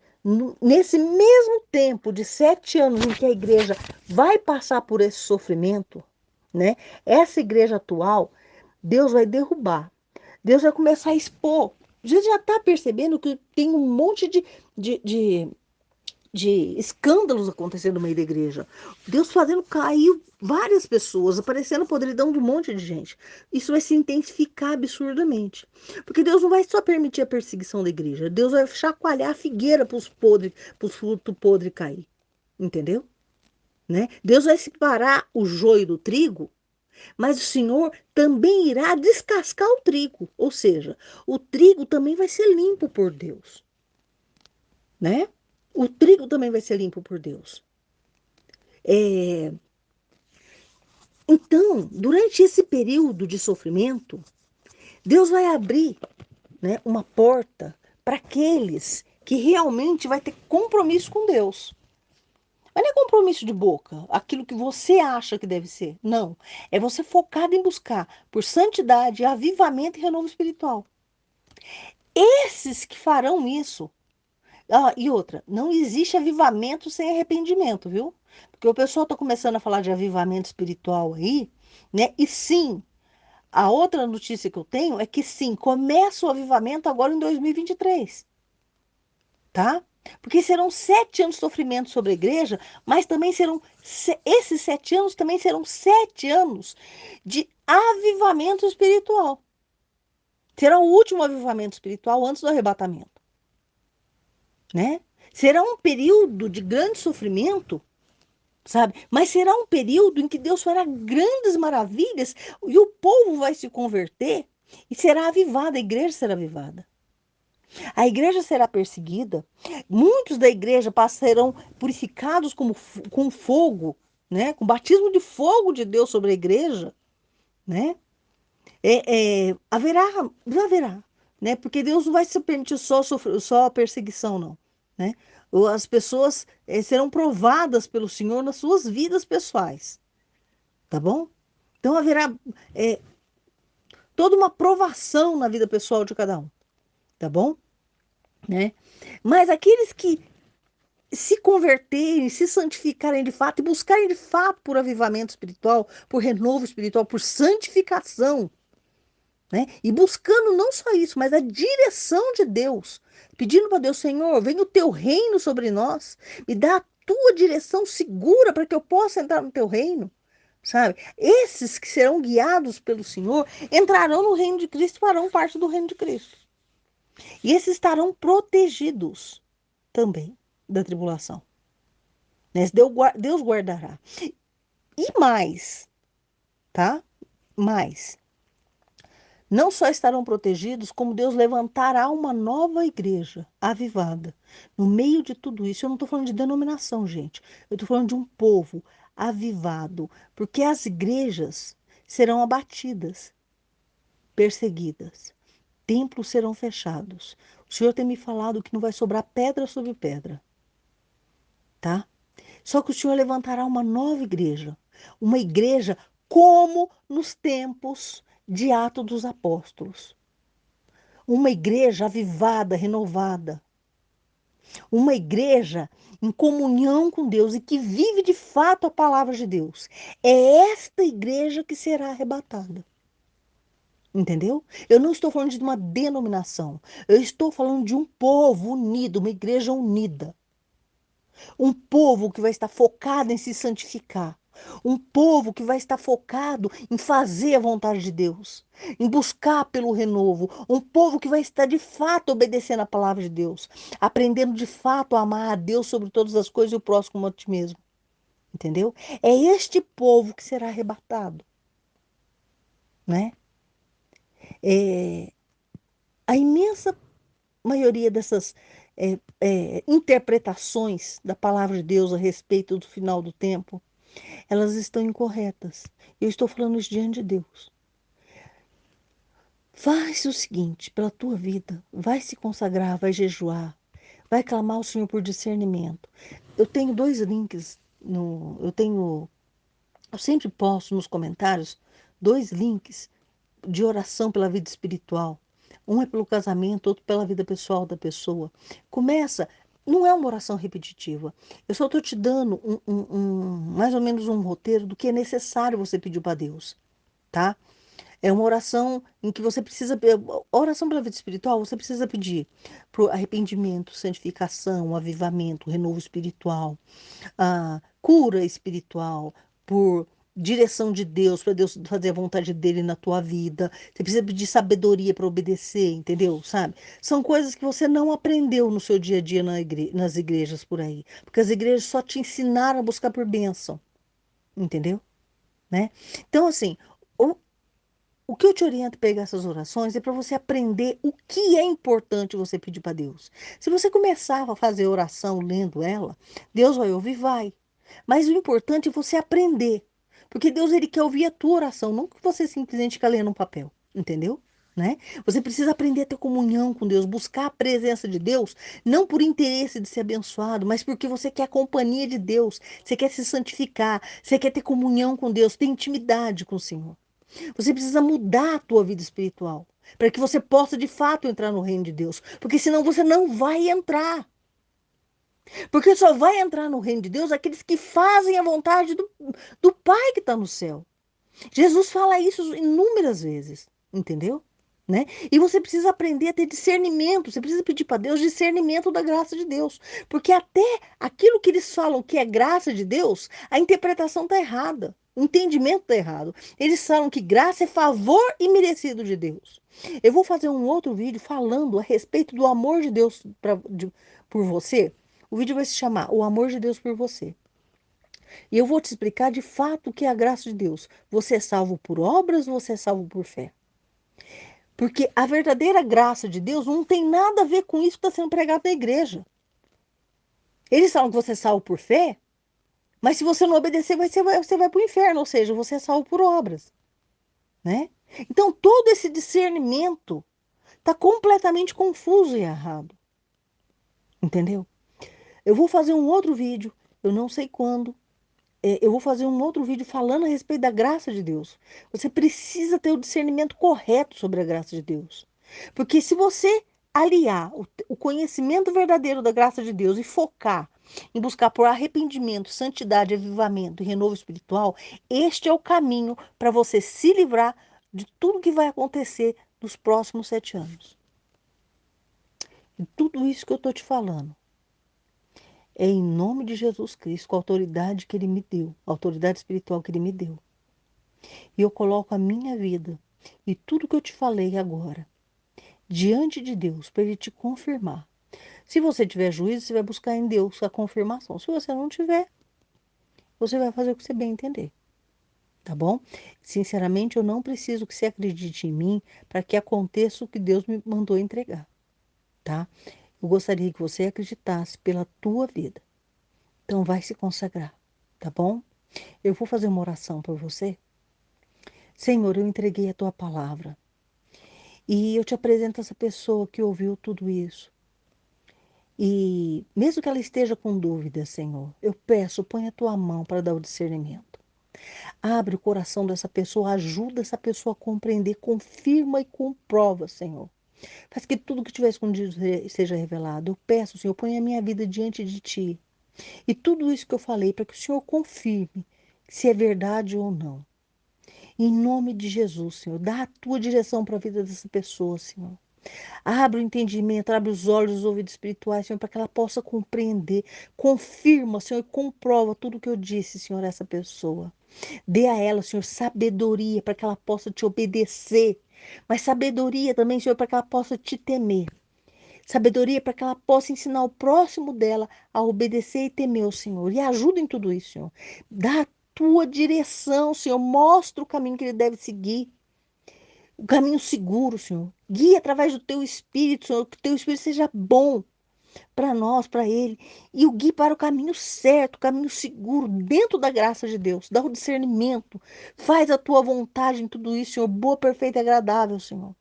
Nesse mesmo tempo de 7 anos em que a igreja vai passar por esse sofrimento, né? Essa igreja atual, Deus vai derrubar. Deus vai começar a expor. Você já está percebendo que tem um monte de, de de escândalos acontecendo no meio da igreja. Deus fazendo cair várias pessoas, aparecendo podridão de um monte de gente. Isso vai se intensificar absurdamente. Porque Deus não vai só permitir a perseguição da igreja, Deus vai chacoalhar a figueira para os podres, para os frutos podres cair. Entendeu? Né? Deus vai separar o joio do trigo, mas o Senhor também irá descascar o trigo. Ou seja, o trigo também vai ser limpo por Deus. Né? O trigo também vai ser limpo por Deus. É, então, durante esse período de sofrimento, Deus vai abrir, né, uma porta para aqueles que realmente vai ter compromisso com Deus. Mas não é compromisso de boca, aquilo que você acha que deve ser. Não. É você focado em buscar por santidade, avivamento e renovo espiritual. Esses que farão isso. Ah, e outra, não existe avivamento sem arrependimento, viu? Porque o pessoal está começando a falar de avivamento espiritual aí, né? E sim, a outra notícia que eu tenho é que sim, começa o avivamento agora em 2023, tá? Porque serão 7 anos de sofrimento sobre a igreja, mas também serão, esses 7 anos também serão 7 anos de avivamento espiritual. Será o último avivamento espiritual antes do arrebatamento, né? Será um período de grande sofrimento, sabe? Mas será um período em que Deus fará grandes maravilhas e o povo vai se converter e será avivada, a igreja será avivada. A igreja será perseguida, muitos da igreja serão purificados com fogo, né? Com batismo de fogo de Deus sobre a igreja, né? Haverá, né? Porque Deus não vai se permitir só perseguição, não, né? As pessoas serão provadas pelo Senhor nas suas vidas pessoais, tá bom? Então haverá é, toda uma provação na vida pessoal de cada um, tá bom? Né? Mas aqueles que se converterem, se santificarem de fato e buscarem de fato por avivamento espiritual, por renovo espiritual, por santificação, né? E buscando não só isso, mas a direção de Deus, pedindo para Deus, Senhor, venha o teu reino sobre nós, me dá a tua direção segura para que eu possa entrar no teu reino, sabe? Esses que serão guiados pelo Senhor entrarão no reino de Cristo, farão parte do reino de Cristo. E esses estarão protegidos também da tribulação, né? Deus guardará. E mais, tá? Mais. Não só estarão protegidos, como Deus levantará uma nova igreja avivada. No meio de tudo isso, eu não estou falando de denominação, gente. Eu estou falando de um povo avivado. Porque as igrejas serão abatidas, perseguidas. Templos serão fechados. O Senhor tem me falado que não vai sobrar pedra sobre pedra, tá? Só que o Senhor levantará uma nova igreja. Uma igreja como nos tempos de Atos dos Apóstolos. Uma igreja avivada, renovada. Uma igreja em comunhão com Deus e que vive de fato a palavra de Deus. É esta igreja que será arrebatada. Entendeu? Eu não estou falando de uma denominação. Eu estou falando de um povo unido, uma igreja unida. Um povo que vai estar focado em se santificar. Um povo que vai estar focado em fazer a vontade de Deus, em buscar pelo renovo. Um povo que vai estar de fato obedecendo a palavra de Deus, aprendendo de fato a amar a Deus sobre todas as coisas e o próximo como a ti mesmo. Entendeu? É este povo que será arrebatado, né? É, a imensa maioria dessas interpretações da palavra de Deus a respeito do final do tempo elas estão incorretas. Eu estou falando isso diante de Deus. Faz o seguinte pela tua vida, vai se consagrar, vai jejuar, vai clamar ao Senhor por discernimento. Eu tenho dois links eu sempre posto nos comentários dois links de oração pela vida espiritual. Um é pelo casamento, outro pela vida pessoal da pessoa. Começa, não é uma oração repetitiva. Eu só estou te dando mais ou menos um roteiro do que é necessário você pedir para Deus, tá? É uma oração em que você precisa, oração pela vida espiritual, você precisa pedir por arrependimento, santificação, avivamento, renovo espiritual, cura espiritual, por direção de Deus, para Deus fazer a vontade dele na tua vida. Você precisa pedir sabedoria para obedecer, entendeu? Sabe? São coisas que você não aprendeu no seu dia a dia nas igrejas por aí, porque as igrejas só te ensinaram a buscar por bênção, entendeu? Né? Então, assim, o, o que eu te oriento a pegar essas orações é para você aprender o que é importante você pedir para Deus. Se você começar a fazer oração lendo ela, Deus vai ouvir, vai. Mas o importante é você aprender. Porque Deus ele quer ouvir a tua oração, não que você simplesmente fica lendo um papel, entendeu? Né? Você precisa aprender a ter comunhão com Deus, buscar a presença de Deus, não por interesse de ser abençoado, mas porque você quer a companhia de Deus, você quer se santificar, você quer ter comunhão com Deus, ter intimidade com o Senhor. Você precisa mudar a tua vida espiritual para que você possa de fato entrar no reino de Deus, porque senão você não vai entrar. Porque só vai entrar no reino de Deus aqueles que fazem a vontade do Pai que está no céu. Jesus fala isso inúmeras vezes, entendeu? Né? E você precisa aprender a ter discernimento, você precisa pedir para Deus discernimento da graça de Deus, porque até aquilo que eles falam que é graça de Deus, a interpretação está errada, o entendimento está errado. Eles falam que graça é favor imerecido de Deus. Eu vou fazer um outro vídeo falando a respeito do amor de Deus por você. O vídeo vai se chamar O Amor de Deus por Você. E eu vou te explicar de fato o que é a graça de Deus. Você é salvo por obras ou você é salvo por fé? Porque a verdadeira graça de Deus não tem nada a ver com isso que está sendo pregado na igreja. Eles falam que você é salvo por fé, mas se você não obedecer, você vai para o inferno, ou seja, você é salvo por obras, né? Então, todo esse discernimento está completamente confuso e errado, entendeu? Eu vou fazer um outro vídeo, eu não sei quando, eu vou fazer um outro vídeo falando a respeito da graça de Deus. Você precisa ter o discernimento correto sobre a graça de Deus. Porque se você aliar o conhecimento verdadeiro da graça de Deus e focar em buscar por arrependimento, santidade, avivamento e renovo espiritual, este é o caminho para você se livrar de tudo que vai acontecer nos próximos 7 anos. E tudo isso que eu estou te falando é em nome de Jesus Cristo, com a autoridade que Ele me deu, a autoridade espiritual que Ele me deu. E eu coloco a minha vida e tudo que eu te falei agora diante de Deus para Ele te confirmar. Se você tiver juízo, você vai buscar em Deus a confirmação. Se você não tiver, você vai fazer o que você bem entender. Tá bom? Sinceramente, eu não preciso que você acredite em mim para que aconteça o que Deus me mandou entregar. Tá? Eu gostaria que você acreditasse pela tua vida. Então, vai se consagrar. Tá bom? Eu vou fazer uma oração por você. Senhor, eu entreguei a tua palavra. E eu te apresento essa pessoa que ouviu tudo isso. E mesmo que ela esteja com dúvida, Senhor, eu peço, põe a tua mão para dar o discernimento. Abre o coração dessa pessoa, ajuda essa pessoa a compreender, confirma e comprova, Senhor. Faz que tudo que tiver escondido seja revelado. Eu peço, Senhor, põe a minha vida diante de Ti. E tudo isso que eu falei, para que o Senhor confirme se é verdade ou não. Em nome de Jesus, Senhor, dá a tua direção para a vida dessa pessoa, Senhor. Abre o entendimento, abre os olhos, os ouvidos espirituais, Senhor, para que ela possa compreender. Confirma, Senhor, e comprova tudo o que eu disse, Senhor, a essa pessoa. Dê a ela, Senhor, sabedoria para que ela possa te obedecer. Mas sabedoria também, Senhor, para que ela possa te temer. Sabedoria para que ela possa ensinar o próximo dela a obedecer e temer o Senhor. E ajuda em tudo isso, Senhor. Dá a tua direção, Senhor. Mostra o caminho que ele deve seguir. O caminho seguro, Senhor. Guia através do teu Espírito, Senhor. Que o teu Espírito seja bom. para nós, para ele, e o guie para o caminho certo, o caminho seguro, dentro da graça de Deus. Dá o discernimento, faz a tua vontade em tudo isso, Senhor, boa, perfeita e agradável, Senhor.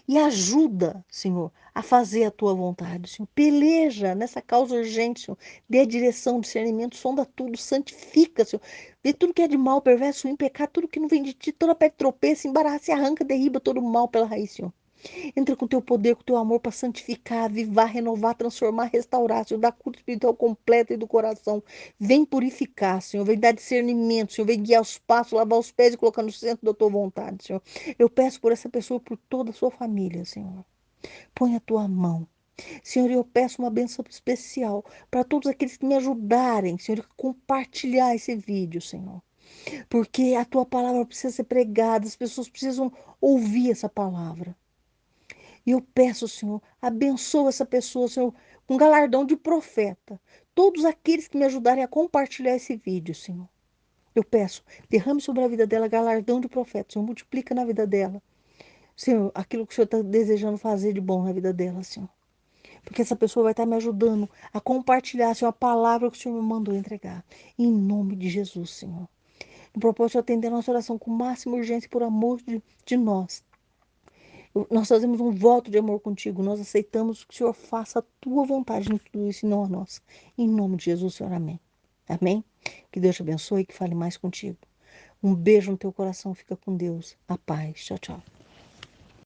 E ajuda, Senhor, a fazer a tua vontade, Senhor. Peleja nessa causa urgente, Senhor. Dê a direção, discernimento, sonda tudo, santifica, Senhor. Vê tudo que é de mal, perverso, ruim, pecado, tudo que não vem de ti, toda pedra tropeça, embaraça e arranca, derriba todo o mal pela raiz, Senhor. Entra com o teu poder, com o teu amor para santificar, avivar, renovar, transformar, restaurar, Senhor. Dá cura espiritual completa e do coração. Vem purificar, Senhor. Vem dar discernimento, Senhor. Vem guiar os passos, lavar os pés e colocar no centro da tua vontade, Senhor. Eu peço por essa pessoa, por toda a sua família, Senhor. Põe a tua mão. Senhor, eu peço uma bênção especial para todos aqueles que me ajudarem, Senhor, a compartilhar esse vídeo, Senhor. Porque a tua palavra precisa ser pregada, as pessoas precisam ouvir essa palavra. E eu peço, Senhor, abençoa essa pessoa, Senhor, com galardão de profeta. Todos aqueles que me ajudarem a compartilhar esse vídeo, Senhor. Eu peço, derrame sobre a vida dela galardão de profeta, Senhor, multiplica na vida dela. Senhor, aquilo que o Senhor está desejando fazer de bom na vida dela, Senhor. Porque essa pessoa vai estar me ajudando a compartilhar, Senhor, a palavra que o Senhor me mandou entregar. Em nome de Jesus, Senhor. No propósito de atender a nossa oração com máxima urgência por amor de nós. Nós fazemos um voto de amor contigo. Nós aceitamos que o Senhor faça a tua vontade em tudo isso e não a nossa. Em nome de Jesus, Senhor. Amém. Amém? Que Deus te abençoe e que fale mais contigo. Um beijo no teu coração. Fica com Deus. A paz. Tchau, tchau.